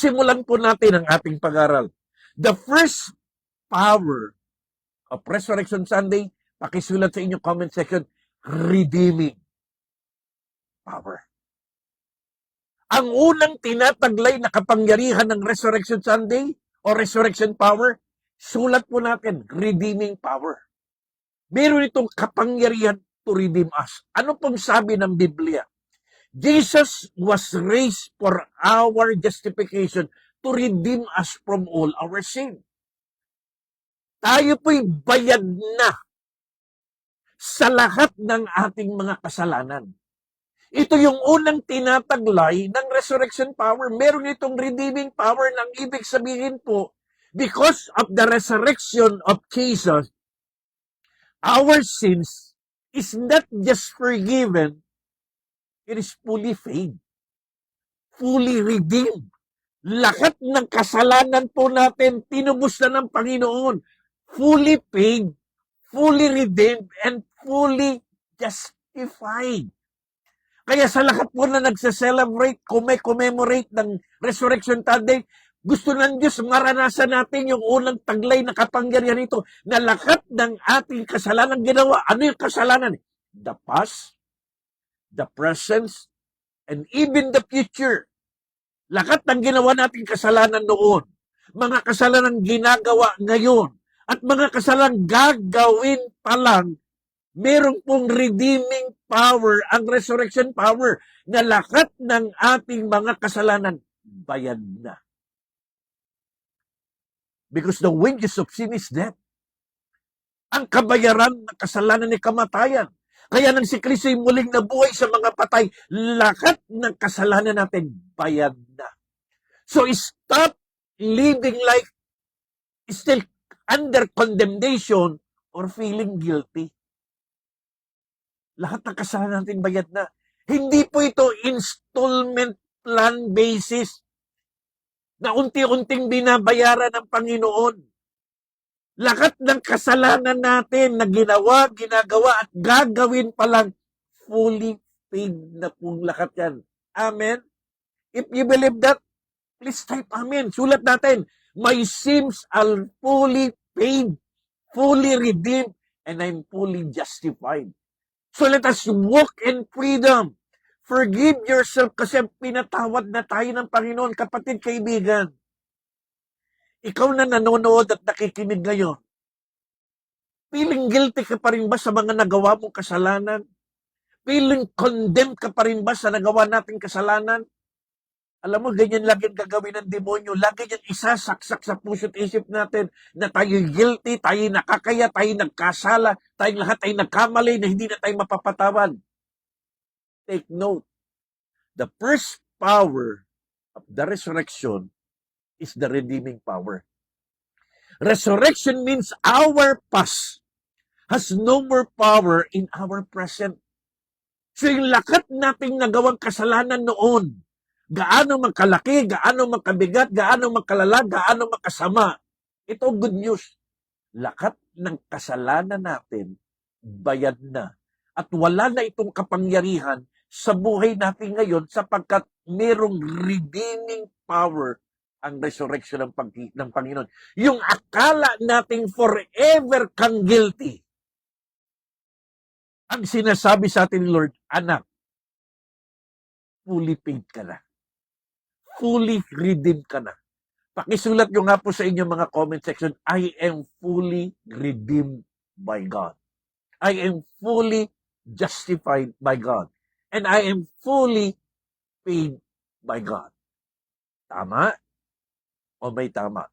Simulan po natin ang ating pag-aral. The first power of Resurrection Sunday, pakisulat sa inyong comment section, redeeming power. Ang unang tinataglay na kapangyarihan ng Resurrection Sunday o Resurrection Power, sulat po natin, redeeming power. Meron itong kapangyarihan to redeem us. Ano pong sabi ng Biblia? Jesus was raised for our justification to redeem us from all our sin. Tayo po'y bayad na sa lahat ng ating mga kasalanan. Ito yung unang tinataglay ng resurrection power. Meron itong redeeming power ng ibig sabihin po, because of the resurrection of Jesus, our sins is not just forgiven, it is fully paid, fully redeemed. Lahat ng kasalanan po natin, tinubos na ng Panginoon, fully paid, fully redeemed, and fully justified. Kaya sa lahat po na nagse-celebrate, commemorate ng Resurrection Sunday, gusto ng Diyos maranasan natin yung unang taglay na kapangyarihan nito na lahat ng ating kasalanan ginawa. Ano yung kasalanan? The past, the present, and even the future. Lahat ng ginawa nating kasalanan noon, mga kasalanan ginagawa ngayon, at mga kasalanan gagawin pa lang, merong pong redeeming power, ang resurrection power, na lahat ng ating mga kasalanan, bayad na. Because the wages of sin is death. Ang kabayaran ng kasalanan ay kamatayan. Kaya nang si Kristo'y muling nabuhay sa mga patay, lahat ng kasalanan natin, bayad na. So stop living like still under condemnation or feeling guilty. Lahat ng kasalanan natin bayad na. Hindi po ito installment plan basis na unti-unting binabayaran ng Panginoon. Lahat ng kasalanan natin na ginawa, ginagawa at gagawin pa lang, fully paid na pong lahat yan. Amen? If you believe that, please type amen. Sulat natin, my sins are fully paid, fully redeemed, and I'm fully justified. So let us walk in freedom. Forgive yourself kasi pinatawad na tayo ng Panginoon. Kapatid, kaibigan, ikaw na nanonood at nakikinig ngayon, feeling guilty ka pa rin ba sa mga nagawa mong kasalanan? Feeling condemned ka pa rin ba sa nagawa nating kasalanan? Alam mo, ganyan lagi gagawin ng demonyo. Lagi yan isasaksak sa puso't isip natin na tayo guilty, tayo nakakaya, tayo nagkasala, tayo lahat ay nagkamali na hindi na tayo mapapatawad. Take note. The first power of the resurrection is the redeeming power. Resurrection means our past has no more power in our present. So yung lahat nating nagawang kasalanan noon, gaano man kalaki, gaano man kabigat, gaano man kalala, gaano man kasama, ito good news. Lahat ng kasalanan natin, bayad na. At wala na itong kapangyarihan sa buhay natin ngayon sapagkat merong redeeming power ang resurrection ng Panginoon. Yung akala nating forever kang guilty, ang sinasabi sa atin ni Lord, anak, fully paid ka na. Fully redeemed ka na. Pakisulat nyo nga po sa inyong mga comment section, I am fully redeemed by God. I am fully justified by God. And I am fully paid by God. Tama? O may tama?